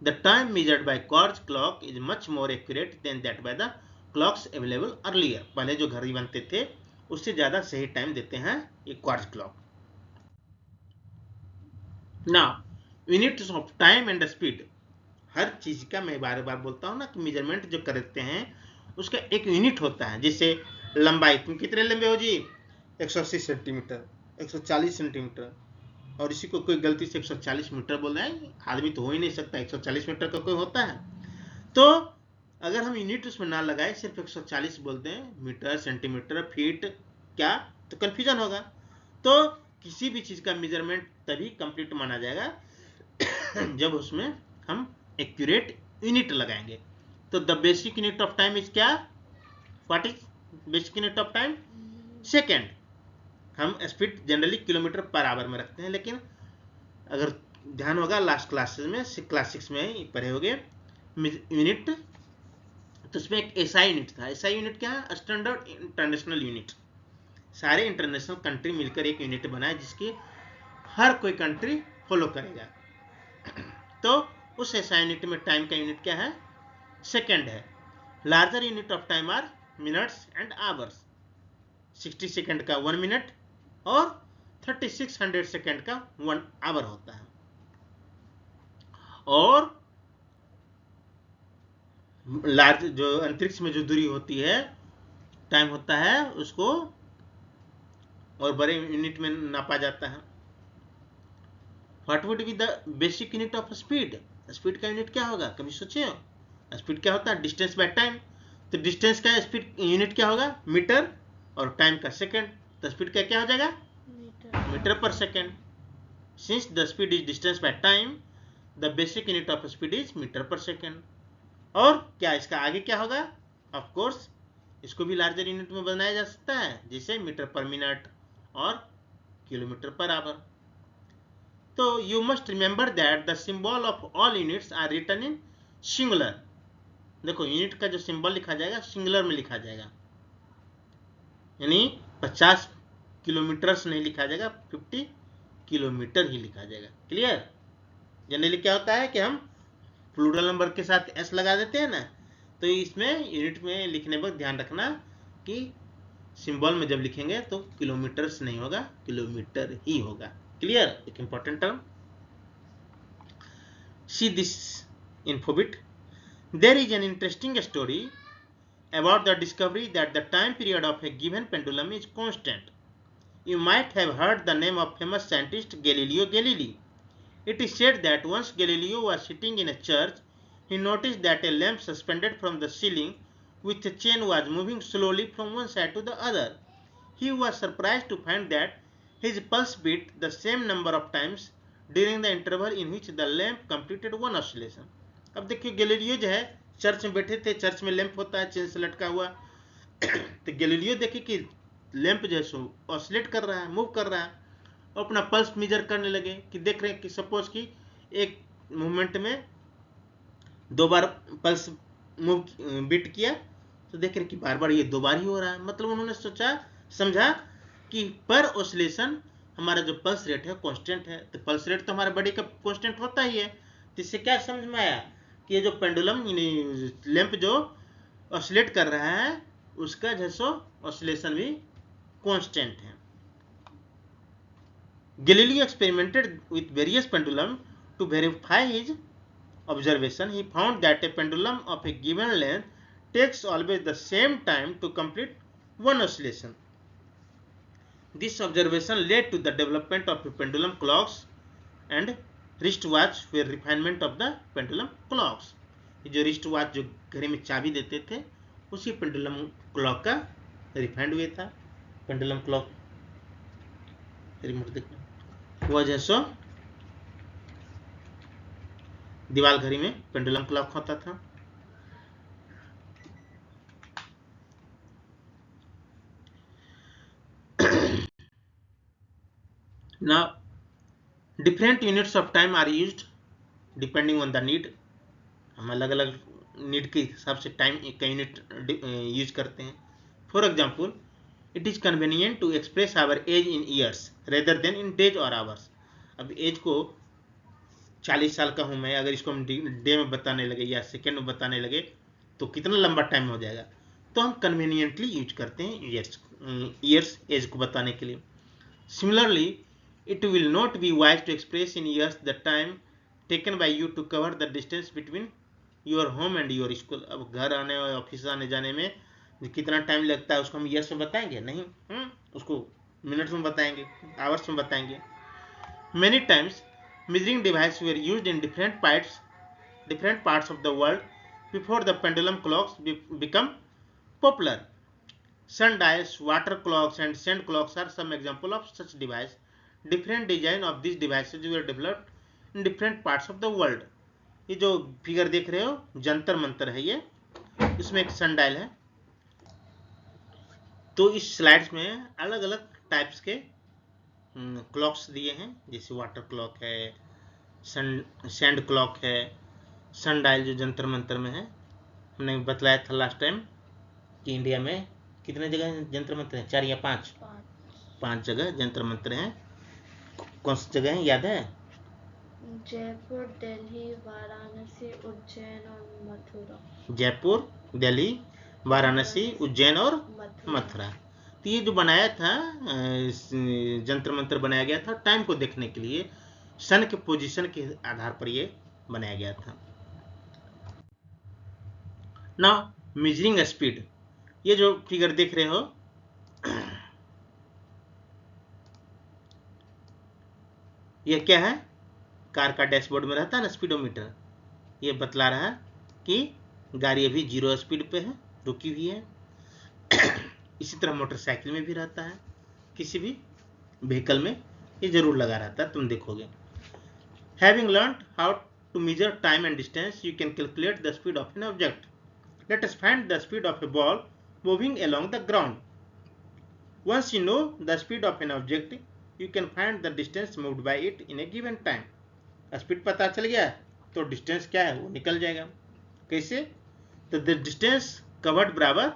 A: The time measured by quartz clock is much more accurate then that by the clocks available earlier. पहले जो घड़ी बनते थे उससे ज़्यादा सही टाइम देते हैं ये quartz clock. Now units of time and speed. हर चीज का मैं बार बार बोलता हूँ ना कि मेजरमेंट जो करते हैं उसका एक यूनिट होता है। जैसे लंबाई, तुम कितने लंबे हो जी? 180 सेंटीमीटर, 140 सेंटीमीटर, और इसी को कोई गलती से 140 मीटर बोल रहा है, आदमी तो हो ही नहीं सकता, 140 मीटर का कोई होता है? तो अगर हम यूनिट उसमें ना लगाए, सिर्फ 140 बोलते हैं, मीटर, सेंटीमीटर, फीट, क्या, तो कंफ्यूजन होगा। तो किसी भी चीज का मेजरमेंट तभी कंप्लीट माना जाएगा जब उसमें हम एक्यूरेट यूनिट लगाएंगे। तो the basic unit of time is क्या? What is basic unit of time? Second. हम speed generally kilometre per hour में रखते हैं, लेकिन अगर ध्यान होगा लास्ट क्लासेस में, क्लास 6 में पढ़े होंगे यूनिट, तो उसमें एक एसआई यूनिट था। एसआई यूनिट क्या है? Standard international unit. सारे इंटरनेशनल कंट्री मिलकर एक यूनिट बनाए जिसकी हर कोई कंट्री फॉलो करेगा। तो उस एसआई यूनिट में टाइम का यूनिट क्या है? सेकेंड है। Larger unit of time are minutes and hours. 60 second का 1 मिनट और 3600 सेकेंड का 1 आवर होता है। और लार्ज जो अंतरिक्ष में जो दूरी होती है, टाइम होता है, उसको और बड़े यूनिट में नापा जाता है। What would be the basic unit of speed? Speed का यूनिट क्या होगा? कभी सोचे हो? स्पीड क्या होता है? Distance by time. तो डिस्टेंस का स्पीड यूनिट क्या होगा? मीटर, और टाइम का सेकेंड, तो स्पीड का क्या हो जाएगा? Metre per second. Since the speed is distance by time, the basic unit of speed is metre per second. और क्या इसका आगे क्या होगा? ऑफ कोर्स इसको भी लार्जर यूनिट में बनाया जा सकता है, जैसे मीटर पर मिनट और किलोमीटर पर आवर। तो you must remember that the symbol of all units are written in singular. देखो यूनिट का जो सिंबल लिखा जाएगा सिंगुलर में लिखा जाएगा। यानी 50 किलोमीटर्स नहीं लिखा जाएगा, 50 किलोमीटर ही लिखा जाएगा। क्लियर? जनरली क्या होता है कि हम प्लूरल नंबर के साथ एस लगा देते हैं ना, तो इसमें यूनिट में लिखने पर ध्यान रखना कि सिंबल में जब लिखेंगे तो किलोमीटर्स नहीं होगा, किलोमीटर ही होगा। क्लियर? एक important term. See this infobit. There is an interesting story about the discovery that the time period of a given pendulum is constant. You might have heard the name of famous scientist Galileo Galilei. It is said that once Galileo was sitting in a church, he noticed that a lamp suspended from the ceiling with a chain was moving slowly from one side to the other. He was surprised to find that his pulse beat the same number of times during the interval in which the lamp completed one oscillation. अब देखिए Galileo जो है church में बैठे थे, church में lamp होता है चेन से लटका हुआ तो गैलीलियो देखे कि लैंप जो है ऑसिलेट कर रहा है, मूव कर रहा है, और अपना पल्स मेजर करने लगे कि देख रहे हैं कि सपोज कि एक मूवमेंट में 2 बार पल्स मूव बीट किया तो देख रहे हैं कि बार बार ये 2 बार ही हो रहा है। मतलब उन्होंने समझा कि पर ऑसिलेशन हमारा जो पल्स रेट है कांस्टेंट है। तो पल्स रेट तो हमारे बॉडी का कांस्टेंट होता ही है। तो इससे क्या समझ में आया कि ये जो पेंडुलम लैंप जो ऑसिलेट कर रहा है उसका जो ऑसिलेशन भी कांस्टेंट है। Galileo experimented with various pendulum to verify his observation. He found that a pendulum of a given length takes always the same time to complete one oscillation. This observation led to the development of pendulum clocks and wristwatch were refinement of the pendulum clocks. जो wrist watch जो घड़ी में चाबी देते थे उसी pendulum clock का refined हुआ था। पेंडुलम क्लॉक रिमोट देखना वो जैसो दीवार घड़ी में पेंडुलम क्लॉक होता था। Now different units of time are used depending on the need. हम अलग अलग नीड के हिसाब से टाइम का यूनिट यूज करते हैं। For example it is convenient to express our age in years rather than in days or hours. अब एज को 40 साल का हूं मैं, अगर इसको हम डे में बताने लगे या सेकेंड में बताने लगे तो कितना लंबा टाइम हो जाएगा। तो हम कन्वीनियंटली यूज करते हैं ईयर्स एज को बताने के लिए। Similarly it will not be wise to express in years the time taken by you to cover the distance between your home and your school. अब घर आने और ऑफिस आने जाने में कितना टाइम लगता है उसको हम ईयर्स में बताएंगे नहीं, उसको मिनट्स में बताएंगे, आवर्स में बताएंगे। Many times measuring devices were used in different parts of the world before the pendulum clocks become popular. Sundials, water clocks and sand clocks are some example of such device. Different design of these devices were developed in different parts of the world. ये जो figure देख रहे हो जंतर मंतर है, ये इसमें एक sundial है। तो इस स्लाइड्स में अलग अलग टाइप्स के क्लॉक्स दिए हैं, जैसे वाटर क्लॉक है, सैंड क्लॉक है, सनडायल जो जंतर मंतर में है। हमने बतलाया था लास्ट टाइम कि इंडिया में कितने जगह जंतर मंतर हैं, 4 या 5 जगह जंतर मंतर हैं। कौन सी जगह है याद है?
B: जयपुर, दिल्ली, वाराणसी, उज्जैन और मथुरा।
A: जयपुर, दिल्ली, वाराणसी, उज्जैन और मथुरा। तो ये जो बनाया था जंतर मंतर बनाया गया था टाइम को देखने के लिए, सन के पोजीशन के आधार पर ये बनाया गया था। नाउ मेजरिंग स्पीड, ये जो फिगर देख रहे हो ये क्या है? कार का डैशबोर्ड में रहता है ना स्पीडोमीटर, ये बतला रहा है कि गाड़ी अभी 0 स्पीड पे है, रुकी हुई है। इसी तरह मोटरसाइकिल में भी रहता है, किसी भी व्हीकल में ये जरूर लगा रहता है, तुम देखोगे। Having learned how to measure time and distance, you can calculate the speed of an object. Let us find the speed of a ball moving along the ground. Once you know the speed of an object, you can find the distance moved by it in a given time. Speed पता चल गया तो distance क्या है वो निकल जाएगा। कैसे? तो द डिस्टेंस कवर्ड बराबर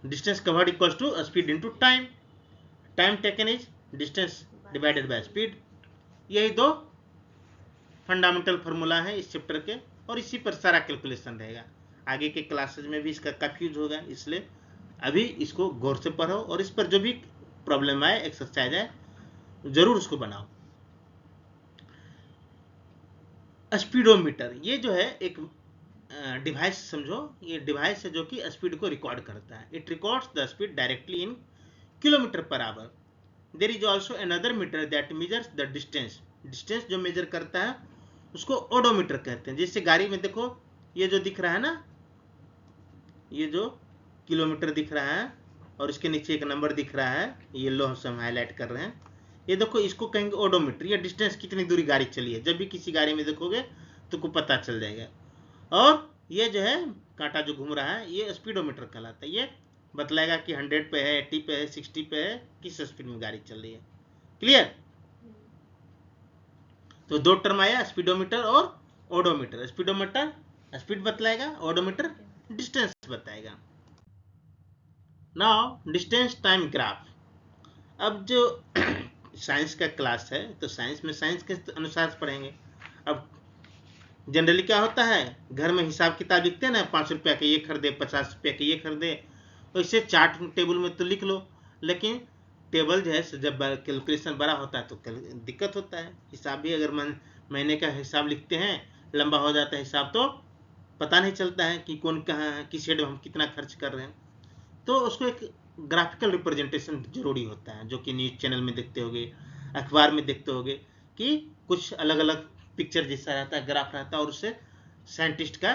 A: distance covered equals to speed into time, time taken is distance divided by speed. यही दो फंडामेंटल फार्मूला है इस चैप्टर के, और इसी पर सारा कैलकुलेशन रहेगा। आगे के क्लासेज में भी इसका काफी यूज होगा, इसलिए अभी इसको गौर से पढ़ो और इस पर जो भी प्रॉब्लम आए, एक्सरसाइज आए, जरूर उसको बनाओ। स्पीडोमीटर, ये जो है एक डिवाइस समझो, ये डिवाइस है जो कि स्पीड को रिकॉर्ड करता है। It records the speed directly in kilometre per hour. There is also another meter that measures the distance. Distance जो मेजर करता है उसको ओडोमीटर कहते हैं। जैसे गाड़ी में देखो, ये जो दिख रहा है ना, ये जो किलोमीटर दिख रहा है और इसके नीचे एक नंबर दिख रहा है, येलो से हम हाईलाइट कर रहे हैं, ये देखो, इसको कहेंगे ओडोमीटर। ये डिस्टेंस कितनी दूरी गाड़ी चली है, जब भी किसी गाड़ी में देखोगे तो को पता चल जाएगा। और ये जो है कांटा जो घूम रहा है, ये स्पीडोमीटर कहलाता है। ये बतलाएगा कि 100 पे है, 80 पे है, 60 पे है, किस स्पीड में गाड़ी चल रही है। क्लियर? तो दो टर्म आया, स्पीडोमीटर और ओडोमीटर। स्पीडोमीटर स्पीड बतलाएगा, ओडोमीटर डिस्टेंस बताएगा। Now distance time graph. अब जो साइंस का क्लास है, तो साइंस में साइंस के अनुसार पढ़ेंगे। अब जनरली क्या होता है, घर में हिसाब किताब लिखते हैं ना, 5 रुपया के ये खरीदे, 50 रुपया के ये खरीदे, तो इसे चार्ट टेबल में तो लिख लो, लेकिन टेबल जो है जब कैलकुलेशन बड़ा होता है तो दिक्कत होता है। हिसाब भी अगर महीने का हिसाब लिखते हैं, लंबा हो जाता है हिसाब, तो पता नहीं चलता है कि कौन कहाँ किस हेड में हम कितना खर्च कर रहे हैं। तो उसको एक ग्राफिकल रिप्रेजेंटेशन जरूरी होता है, जो कि न्यूज चैनल में देखते होगे, अखबार में देखते होगे कि कुछ अलग अलग पिक्चर जैसा रहता है, ग्राफ रहता है, और उससे साइंटिस्ट का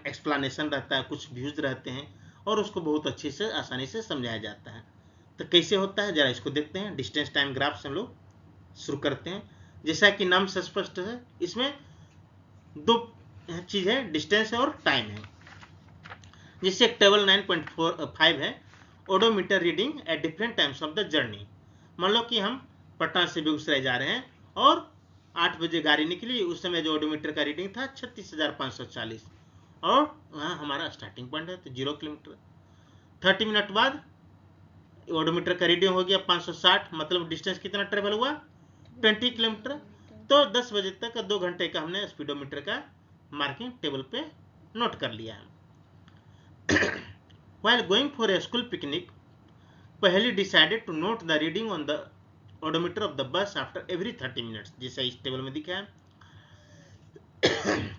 A: एक्सप्लेनेशन रहता है, कुछ व्यूज रहते हैं, और उसको बहुत अच्छे से आसानी से समझाया जाता है। तो कैसे होता है जरा इसको देखते हैं। डिस्टेंस टाइम ग्राफ से हम लोग शुरू करते हैं। जैसा कि नाम से स्पष्ट है, इसमें दो चीज है, डिस्टेंस है और टाइम है। जिससे एक टेबल 9.45 है, odometer reading at different times of the journey. मान लो कि हम पटना से बेगूसराय जा रहे हैं और 8 बजे गाड़ी निकली, उस समय जो ओडोमीटर का रीडिंग था 36,540, और वहाँ हमारा स्टार्टिंग पॉइंट है तो 0 किलोमीटर। 30 मिनट बाद ओडोमीटर का रीडिंग हो गया 560, मतलब डिस्टेंस कितना ट्रेवल हुआ, 20 किलोमीटर। तो 10 बजे तक 2 घंटे का हमने स्पीडोमीटर का मार्किंग टेबल पे नोट कर लिया है। While going for a school picnic, Paheli decided to note the reading on the odometer of the bus after every 30 minutes, जैसा इस टेबल में दिखा है।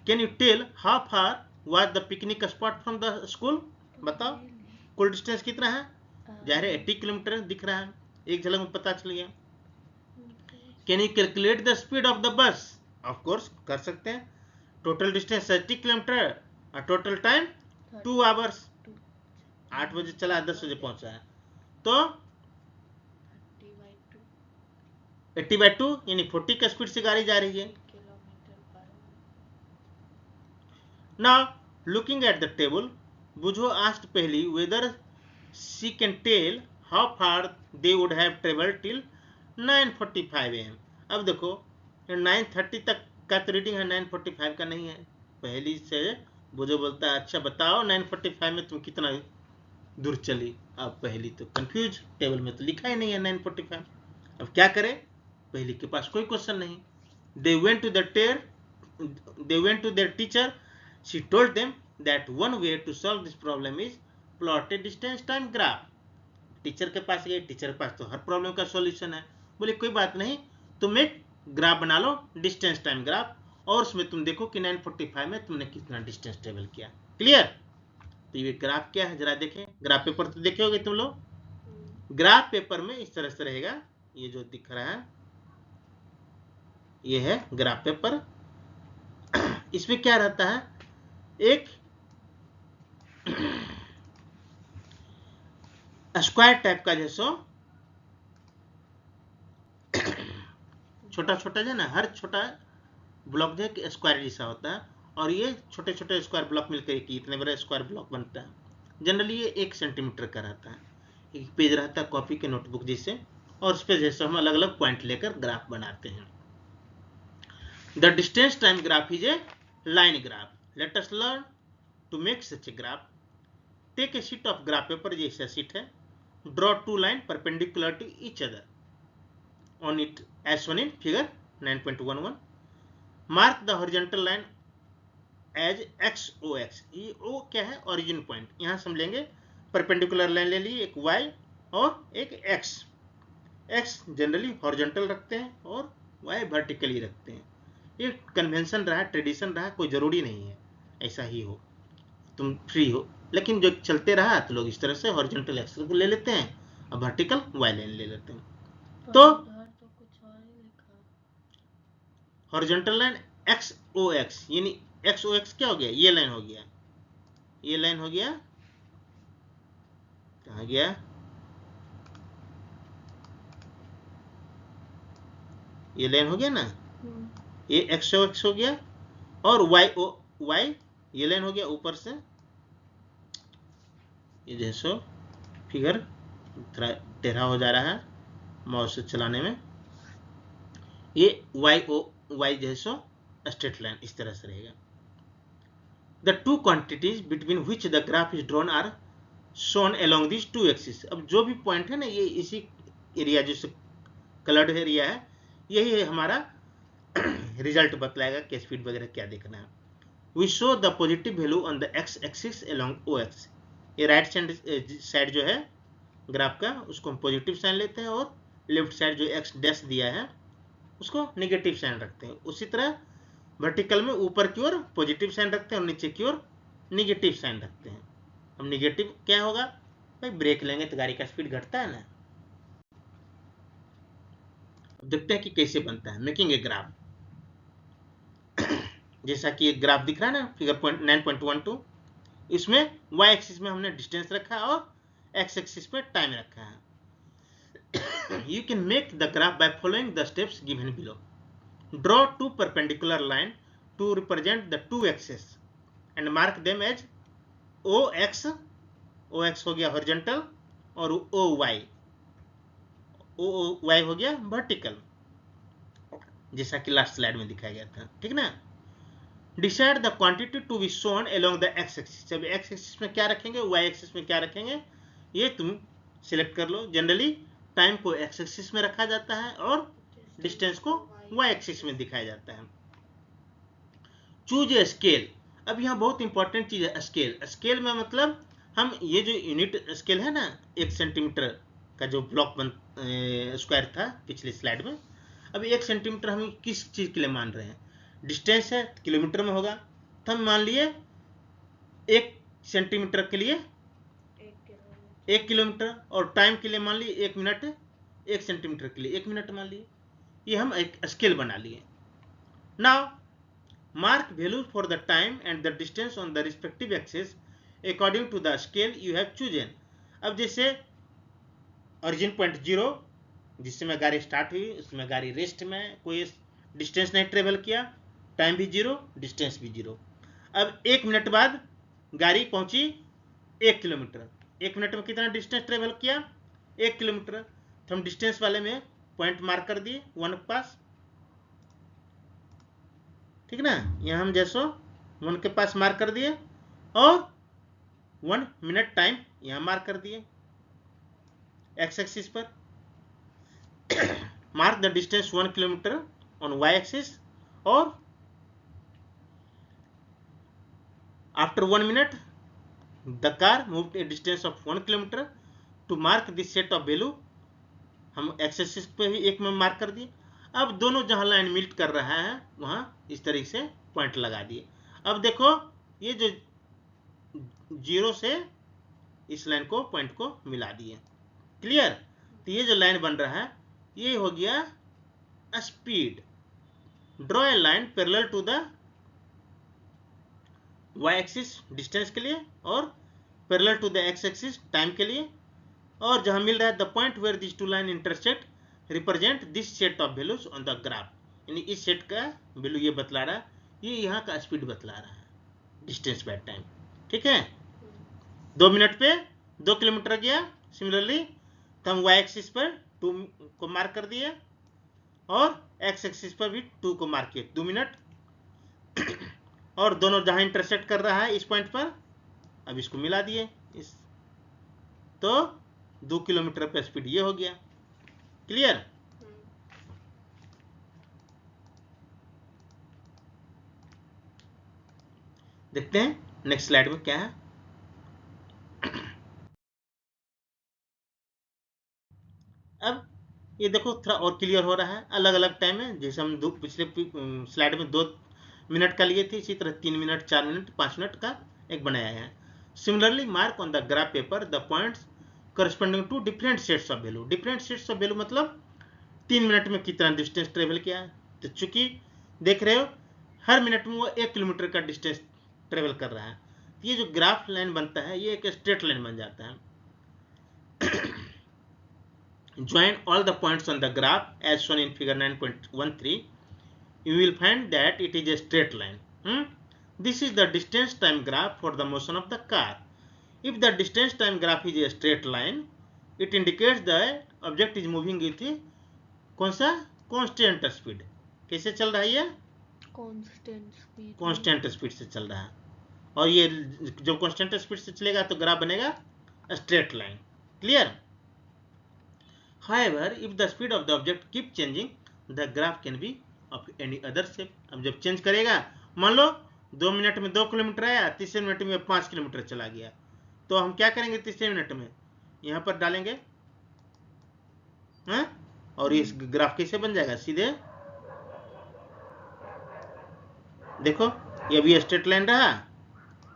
A: Can you tell how far was the picnic spot from the school? बताओ कुल distance कितना है। जाहिर है 80 किलोमीटर दिख रहा है, एक झलक में पता चल गया। Can you calculate the speed of the bus? Of course कर सकते हैं। टोटल डिस्टेंस 80 किलोमीटर और टोटल टाइम 2 आवर्स। 8 बजे चला, 10 बजे पहुंचा है, तो 80/2 यानी 40 का स्पीड से गाड़ी जा रही है। Now looking at the table, बुझो आस्क्ड पहली whether she can tell how far they would have traveled till 9:45 AM। अब देखो 9:30 तक का तो रीडिंग है, 9:45 का नहीं है। पहली से बुझो बोलता है, अच्छा बताओ 9:45 में तुम कितना दूर चली। अब पहली तो कंफ्यूज, टेबल में तो लिखा ही नहीं है 9:45। अब क्या करे, पहली के पास कोई क्वेश्चन नहीं। They went to their teacher. She told them that one way to solve this problem is plot a distance time graph. Teacher के पास गए, टीचर के पास तो हर प्रॉब्लम का सॉल्यूशन है। बोले कोई बात नहीं, तुम एक ग्राफ बना लो, डिस्टेंस टाइम ग्राफ, और उसमें तुम देखो कि 9:45 में तुमने कितना डिस्टेंस ट्रेवल किया। क्लियर? तो ये ग्राफ क्या है जरा देखें। ग्राफ पेपर तो देखे होगे तुम लोग। ग्राफ पेपर में इस तरह से रहेगा, ये जो दिख रहा है ये है ग्राफ पेपर। इसमें क्या रहता है, एक स्क्वायर टाइप का जैसो छोटा छोटा जो है ना, हर छोटा ब्लॉक जो है स्क्वायर जैसा होता है, और ये छोटे छोटे स्क्वायर ब्लॉक मिलकर इतने बड़े स्क्वायर ब्लॉक बनता है। जनरली ये 1 सेंटीमीटर का रहता है। एक पेज रहता है कॉपी के नोटबुक जैसे, और उस पर जैसे हम अलग अलग पॉइंट लेकर ग्राफ बनाते हैं। The distance time graph is a line graph. Let us learn to make such a graph. Take a sheet of graph paper, जैसा शीट है, draw two line perpendicular to each other on it as shown in figure 9.11. Mark the horizontal line as XOX. ये O क्या है? Origin point. यहाँ समझ लेंगे perpendicular line ले ली, एक Y और एक X. X जनरली हॉरिजॉन्टल रखते हैं और Y वर्टिकली रखते हैं. ये कन्वेंशन रहा, ट्रेडिशन रहा, कोई जरूरी नहीं है ऐसा ही हो, तुम फ्री हो, लेकिन जो चलते रहा तो लोग इस तरह से हॉरिजॉन्टल एक्स को ले लेते हैं और वर्टिकल वाई लाइन ले लेते हैं. तो
B: कुछ और ही लिखा.
A: हॉरिजॉन्टल लाइन XOX, यानी XOX क्या हो गया? ये लाइन हो गया, ये लाइन हो गया, कहाँ गया? ये लाइन हो गया ना, ये XOX हो गया, और YOY ये लाइन हो गया ऊपर से. ये जैसो फिगर थोड़ा टेढ़ा हो जा रहा है माउस से चलाने में. ये YOY जैसो स्ट्रेट लाइन इस तरह से रहेगा. The two quantities between which the graph is drawn are shown along this two axis. अब जो भी पॉइंट है ना, ये इसी एरिया जो कलर्ड एरिया है, यही है हमारा रिजल्ट बतलाएगा कि स्पीड वगैरह क्या देखना है. We show the positive value on the x axis along OX. ये राइट साइड जो है ग्राफ का, उसको हम पॉजिटिव साइन लेते हैं, और लेफ्ट साइड जो एक्स डैश दिया है उसको नेगेटिव साइन रखते हैं. उसी तरह वर्टिकल में ऊपर की ओर पॉजिटिव साइन रखते हैं और नीचे की ओर नेगेटिव साइन रखते हैं. अब नेगेटिव क्या होगा भाई? ब्रेक लेंगे तो गाड़ी का स्पीड घटता है ना. अब देखते हैं कि कैसे बनता है मेकिंग ए ग्राफ. जैसा कि एक ग्राफ दिख रहा है ना फिगर 9.12, इसमें y एक्सिस में हमने डिस्टेंस रखा है और x एक्सिस पे टाइम रखा है. You can make the graph by following the steps given below. Draw two perpendicular line to represent the two axes and mark them as OX. OX हो गया horizontal और OY. OY हो गया vertical, जैसा कि last slide में दिखाया गया था. ठीक ना. Decide the quantity to be shown along the x axis. अब एक्स एक्सिस में क्या रखेंगे, वाई एक्सिस में क्या रखेंगे, ये तुम सिलेक्ट कर लो. जनरली टाइम को एक्स एक्सिस में रखा जाता है और डिस्टेंस को वाई एक्सिस में दिखाया जाता है. Choose a scale. अब यहाँ बहुत इंपॉर्टेंट चीज है स्केल. स्केल में मतलब हम ये जो यूनिट स्केल है ना, 1 सेंटीमीटर का जो ब्लॉक स्क्वायर था पिछले स्लाइड में, अब 1 सेंटीमीटर हम किस चीज के लिए मान रहे हैं? डिस्टेंस है किलोमीटर में होगा, तो हम मान लिए 1 सेंटीमीटर के लिए 1 किलोमीटर, और टाइम के लिए मान लिए 1 मिनट, 1 सेंटीमीटर के लिए 1 मिनट मान लिए. ये हम एक स्केल बना लिए. Now mark value for the time and the distance on the respective axis according to the scale you have chosen. अब जैसे ओरिजिन पॉइंट 0 जिसमें गाड़ी स्टार्ट हुई, उसमें गाड़ी रेस्ट में, कोई डिस्टेंस नहीं ट्रेवल किया, टाइम भी 0, डिस्टेंस भी 0. अब 1 मिनट बाद गाड़ी पहुंची 1 किलोमीटर. 1 मिनट में कितना डिस्टेंस ट्रेवल किया? 1 किलोमीटर. तो हम डिस्टेंस वाले में पॉइंट मार्क कर दिए 1 के पास. ठीक ना. यहाँ हम जैसो 1 के पास मार्क कर दिए और 1 मिनट टाइम यहाँ मार्क कर दिए एक्स एक्सिस पर. Mark the distance 1 kilometre on y axis, or after 1 minute the car moved a distance of 1 kilometer. to mark this set of value हम x axis पे भी एक में मार्क कर दिए. अब दोनों जहां लाइन मीट कर रहा है वहां इस तरीके से पॉइंट लगा दिए. अब देखो ये जो 0 से इस लाइन को पॉइंट को मिला दिए. क्लियर. तो ये जो लाइन बन रहा है ये हो गया speed. Draw a line parallel to the y axis distance के लिए और parallel to the x axis time के लिए, और जहां मिल रहा है the point where this two line intersect represent this set of values on the graph. यानी इस सेट का वैल्यू ये बतला रहा है, ये यहाँ का स्पीड बतला रहा है, डिस्टेंस बाय टाइम. ठीक है. 2 मिनट पे 2 किलोमीटर गया. सिमिलरली तो हम y एक्सिस पर 2 को मार्क कर दिए और x एक्सिस पर भी 2 को मार्क किए 2 मिनट. और दोनों जहां इंटरसेक्ट कर रहा है इस पॉइंट पर, अब इसको मिला दिए इस तो 2 किलोमीटर पर स्पीड ये हो गया। क्लियर? देखते हैं नेक्स्ट स्लाइड में क्या है। अब ये देखो थोड़ा और क्लियर हो रहा है। अलग अलग टाइम है, जैसे हम दो पिछले स्लाइड में 2 मिनट का लिए थे, इसी तरह 3 मिनट, 4 मिनट, 5 मिनट का एक बनाया है। Similarly mark on the graph paper the points corresponding to different sets of value. Different sets of value मतलब 3 मिनट में कितना डिस्टेंस ट्रेवल किया है। तो चूंकि देख रहे हो हर मिनट में वो 1 किलोमीटर का डिस्टेंस ट्रेवल कर रहा है, तो ये जो ग्राफ लाइन बनता है ये एक स्ट्रेट लाइन बन जाता है। Join all the points on the graph as shown in figure 9.13. You will find that it is a straight line. This is the distance time graph for the motion of the car. If the distance time graph is a straight line, it indicates the object is moving with कौन सा constant speed. कैसे चल रहा है ये? constant speed से चल रहा है। और ये जब constant speed से चलेगा तो ग्राफ बनेगा straight line. Clear? However, if the speed of the object keep changing, the graph can be of any other shape. अब जब चेंज करेगा, मान लो 2 मिनट में 2 किलोमीटर आया, तीसरे मिनट में 5 किलोमीटर चला गया, तो हम क्या करेंगे तीसरे मिनट में? यहाँ पर डालेंगे, हाँ? और इस ग्राफ कैसे बन जाएगा? सीधे देखो ये भी स्ट्रेट लाइन रहा,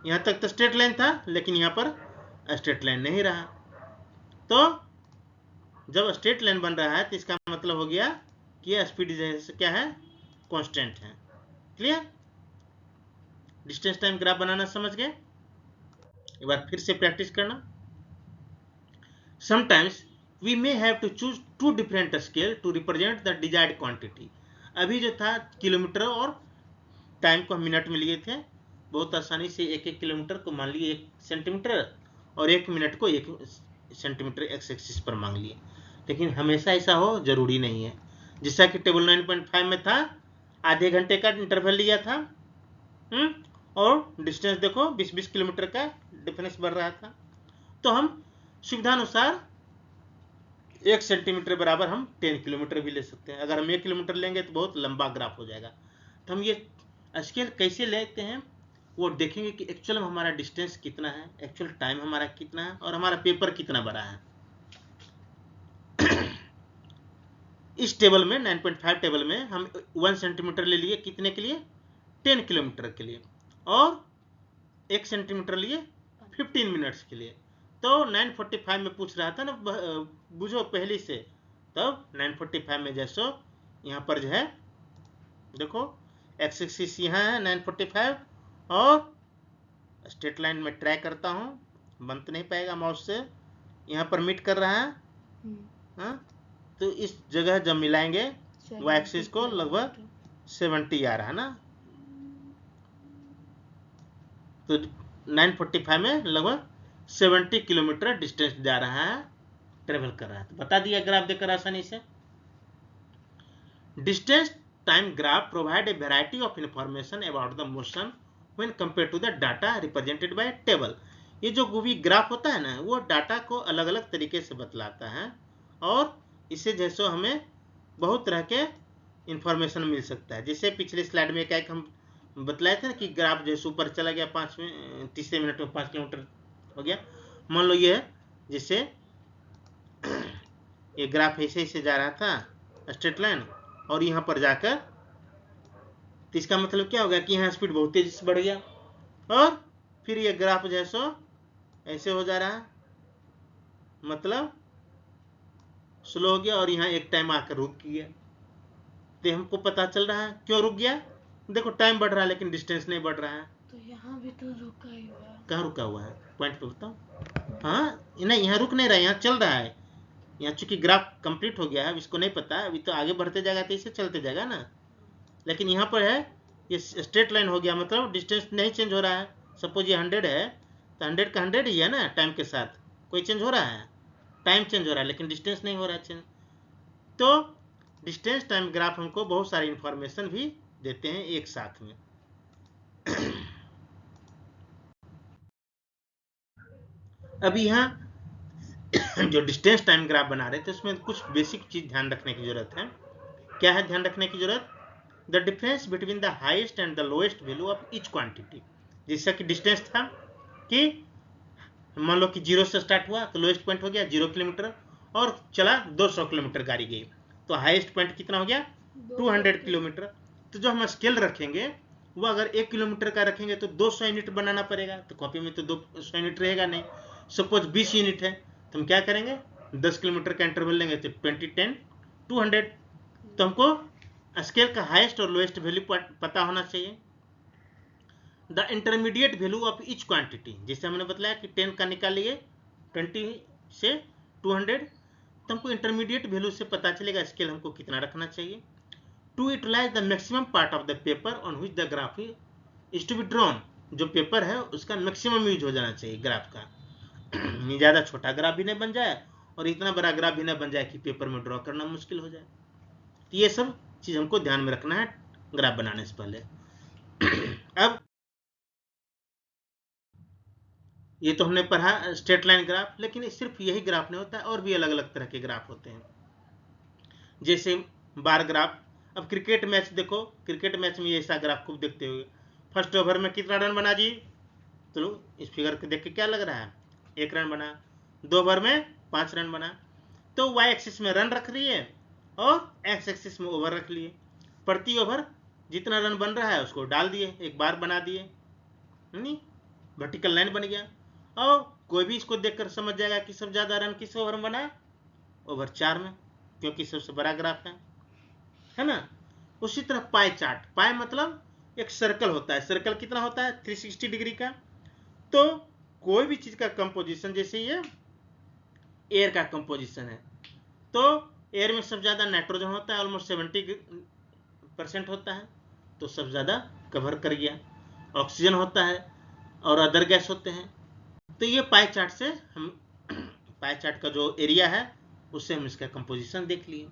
A: यहाँ तक तो स्ट्रेट लाइन था, लेकिन यहाँ पर स्ट्रेट लाइन नहीं रहा। तो जब स्ट्रेट लाइन बन रहा है तो इसका मतलब हो गया कि स्पीड क्या है? कांस्टेंट है। क्लियर? डिस्टेंस टाइम ग्राफ बनाना समझ गए? एक बार फिर से प्रैक्टिस करना। Sometimes we may have to choose 2 different scale to represent the desired quantity. अभी जो था किलोमीटर और टाइम को हम मिनट में लिए थे, बहुत आसानी से 1-1 किलोमीटर को मान लिए 1 सेंटीमीटर और 1 मिनट को 1 सेंटीमीटर एक्स एक्सिस पर मांग लिए। लेकिन हमेशा ऐसा हो जरूरी नहीं है। जैसा कि टेबल 9.5 में था, आधे घंटे का इंटरवल लिया था, और डिस्टेंस देखो 20-20 किलोमीटर का डिफरेंस बढ़ रहा था। तो हम सुविधानुसार 1 सेंटीमीटर बराबर हम 10 किलोमीटर भी ले सकते हैं। अगर हम 1 किलोमीटर लेंगे तो बहुत लंबा ग्राफ हो जाएगा। तो हम ये स्केल कैसे लेते हैं वो देखेंगे कि एक्चुअल में हमारा डिस्टेंस कितना है, एक्चुअल टाइम हमारा कितना है, और हमारा पेपर कितना बड़ा है। इस टेबल में 9.5 टेबल में हम 1 सेंटीमीटर ले लिए, कितने के लिए? 10 किलोमीटर के लिए, और 1 सेंटीमीटर लिए 15 मिनट्स के लिए। तो 945 में पूछ रहा था ना, बुझो पहले से। तब 945 में जैसो यहाँ पर जो है देखो एक्स एक्सिस यहाँ है 945, और स्ट्रेट लाइन में ट्राई करता हूँ, बन तो नहीं पाएगा माउस से, यहाँ पर मीट कर रहा है। हाँ, तो इस जगह जब मिलाएंगे वाई एक्सिस को लगभग 70 आ रहा है ना, तो 945 में लगभग 70 किलोमीटर डिस्टेंस जा रहा है, ट्रेवल कर रहा है। तो बता दिया ग्राफ देखकर आसानी से। Distance time graph provide a variety of information about the motion when compare to the data represented by table. ये जो भी ग्राफ होता है ना, वो डाटा को अलग अलग तरीके से बतलाता है, और इससे जैसे हमें बहुत तरह के इंफॉर्मेशन मिल सकता है। जैसे पिछले स्लाइड में एक हम बतलाए थे ना कि ग्राफ जैसे ऊपर चला गया, तीसरे मिनट में 5 किलोमीटर हो गया। मान लो ये जैसे ये ग्राफ ऐसे ऐसे जा रहा था स्ट्रेट लाइन, और यहाँ पर जाकर तो इसका मतलब क्या होगा कि यहाँ स्पीड बहुत तेजी से बढ़ गया, और फिर ये ग्राफ जैसो ऐसे हो जा रहा है, मतलब स्लो हो गया, और यहाँ एक टाइम आकर रुक गया। तो हमको पता चल रहा है क्यों रुक गया। देखो टाइम बढ़ रहा है लेकिन डिस्टेंस नहीं बढ़ रहा है।
B: तो यहाँ भी तो रुका ही हुआ है।
A: कहाँ रुका हुआ है? पॉइंट पे बताओ। हाँ नहीं, यहाँ रुक नहीं रहा है, यहाँ चल रहा है। यहाँ चूंकि ग्राफ कंप्लीट हो गया है, इसको नहीं पता है, अभी तो आगे बढ़ते जाएगा तो इसे चलते जाएगा ना। लेकिन यहाँ पर है ये स्ट्रेट लाइन हो गया, मतलब डिस्टेंस नहीं चेंज हो रहा है। सपोज ये 100 है तो 100 का 100 ही है ना, टाइम के साथ कोई चेंज हो रहा है? टाइम चेंज हो रहा है लेकिन डिस्टेंस नहीं हो रहा है चेंज। तो डिस्टेंस टाइम ग्राफ हमको बहुत सारी इंफॉर्मेशन भी देते हैं एक साथ में। अब यहाँ जो डिस्टेंस टाइम ग्राफ बना रहे थे उसमें कुछ बेसिक चीज ध्यान रखने की जरूरत है। क्या है ध्यान रखने की जरूरत? The difference between the highest and the lowest value of each quantity. जैसा कि डिस्टेंस था कि मान लो कि 0 से स्टार्ट हुआ तो लोएस्ट पॉइंट हो गया 0 किलोमीटर और चला 200 किलोमीटर गाड़ी गई, तो हाईएस्ट पॉइंट कितना हो गया 200 किलोमीटर। तो जो हम स्केल रखेंगे वो अगर 1 किलोमीटर का रखेंगे तो 200 यूनिट बनाना पड़ेगा, तो कॉपी में तो 200 यूनिट रहेगा नहीं। सपोज 20 यूनिट है तो हम क्या करेंगे 10 किलोमीटर का इंटरवल लेंगे तो 20 10 200। तो हमको स्केल का हाईएस्ट और लोएस्ट वैल्यू पता होना चाहिए। The intermediate value of each quantity, जैसे हमने बताया कि 10 का निकालिए 20 से 200, तो हमको इंटरमीडिएट वैल्यू से पता चलेगा स्केल हमको कितना रखना चाहिए। To utilize the maximum part of the paper on which the graph is to be drawn, जो पेपर है उसका मैक्सिमम यूज हो जाना चाहिए ग्राफ का, ज़्यादा छोटा ग्राफ भी नहीं बन जाए और इतना बड़ा ग्राफ भी नहीं बन जाए कि पेपर में ड्रॉ करना मुश्किल हो जाए। तो ये सब चीज़ हमको ध्यान में रखना है ग्राफ बनाने से पहले। अब ये तो हमने पढ़ा स्ट्रेट लाइन ग्राफ, लेकिन सिर्फ यही ग्राफ नहीं होता है, और भी अलग अलग तरह के ग्राफ होते हैं, जैसे बार ग्राफ। अब क्रिकेट मैच देखो, क्रिकेट मैच में ऐसा ग्राफ खूब देखते हुए, फर्स्ट ओवर में कितना रन बना जी, तो इस फिगर को देख के क्या लग रहा है 1 रन बना, 2 ओवर में 5 रन बना। तो वाई एक्सिस में रन रख लिए और एक्स एक्सिस में ओवर रख लिए, प्रति ओवर जितना रन बन रहा है उसको डाल दिए, एक बार बना दिए, नहीं वर्टिकल लाइन बन गया। और कोई भी इसको देखकर समझ जाएगा कि सबसे ज्यादा रन किस ओवर में बना, ओवर 4 में, क्योंकि सबसे बड़ा ग्राफ है ना। उसी तरह पाई चार्ट, पाई मतलब एक सर्कल होता है, सर्कल कितना होता है 360 डिग्री का। तो कोई भी चीज का कंपोजिशन, जैसे ये एयर का कंपोजिशन है, तो एयर में सबसे ज्यादा नाइट्रोजन होता है, ऑलमोस्ट 70% होता है, तो सबसे ज्यादा कवर कर गया। ऑक्सीजन होता है और अदर गैस होते हैं। तो ये पाई चार्ट से हम पाई चार्ट का जो एरिया है उससे हम इसका कंपोजिशन देख लिए।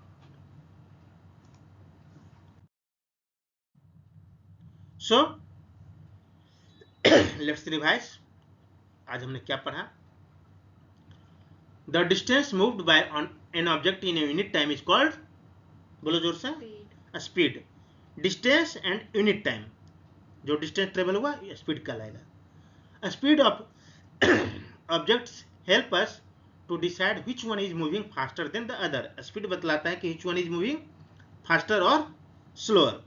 A: सो लेट्स रिवाइज, आज हमने क्या पढ़ा। The distance moved by an object in a unit time is called, बोलो जोर से, speed. Distance and unit time, जो डिस्टेंस ट्रेवल हुआ स्पीड कहलाएगा। Speed of objects help us to decide which one is moving faster than the other. Speed बतलाता है कि which one is moving faster और स्लोअर।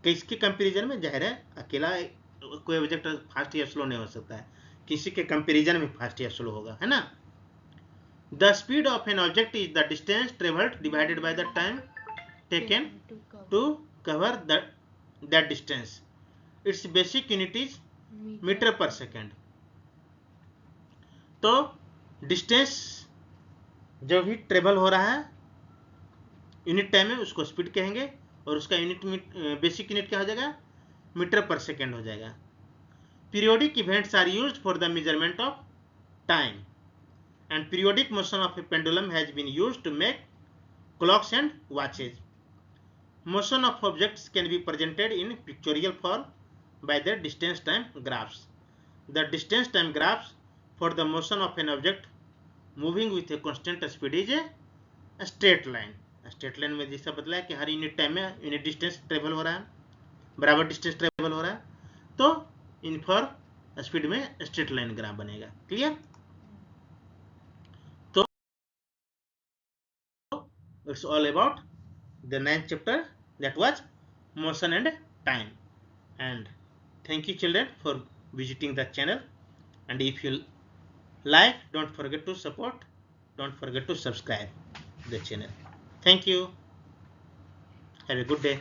A: किसके कंपैरिजन में, जाहिर है अकेला कोई ऑब्जेक्ट फास्ट या स्लो नहीं हो सकता है, किसी के कंपैरिजन में फास्ट या स्लो होगा, है ना। The speed of an object is the distance travelled divided by the time taken to cover that distance. Its basic unit is metre per second. तो डिस्टेंस जो भी ट्रेवल हो रहा है यूनिट टाइम में उसको स्पीड कहेंगे, और उसका यूनिट बेसिक यूनिट क्या हो जाएगा, मीटर पर सेकेंड हो जाएगा। Periodic events are used for the measurement of time and periodic motion of a pendulum has been used to make clocks and watches. Motion of objects can be presented in pictorial form by the distance time graphs. The distance time graphs for the motion of an object moving with a constant speed is a straight line. Straight line में जैसा बतलाया कि हर unit time में unit distance travel हो रहा है, बराबर distance travel हो रहा है, तो इन फॉर स्पीड में स्ट्रेट लाइन ग्राफ बनेगा। क्लियर? तो it's all about the 9th chapter, that was motion and time. And thank you children for visiting the channel, and if you like, don't forget to support, don't forget to subscribe the channel. Thank you, have a good day.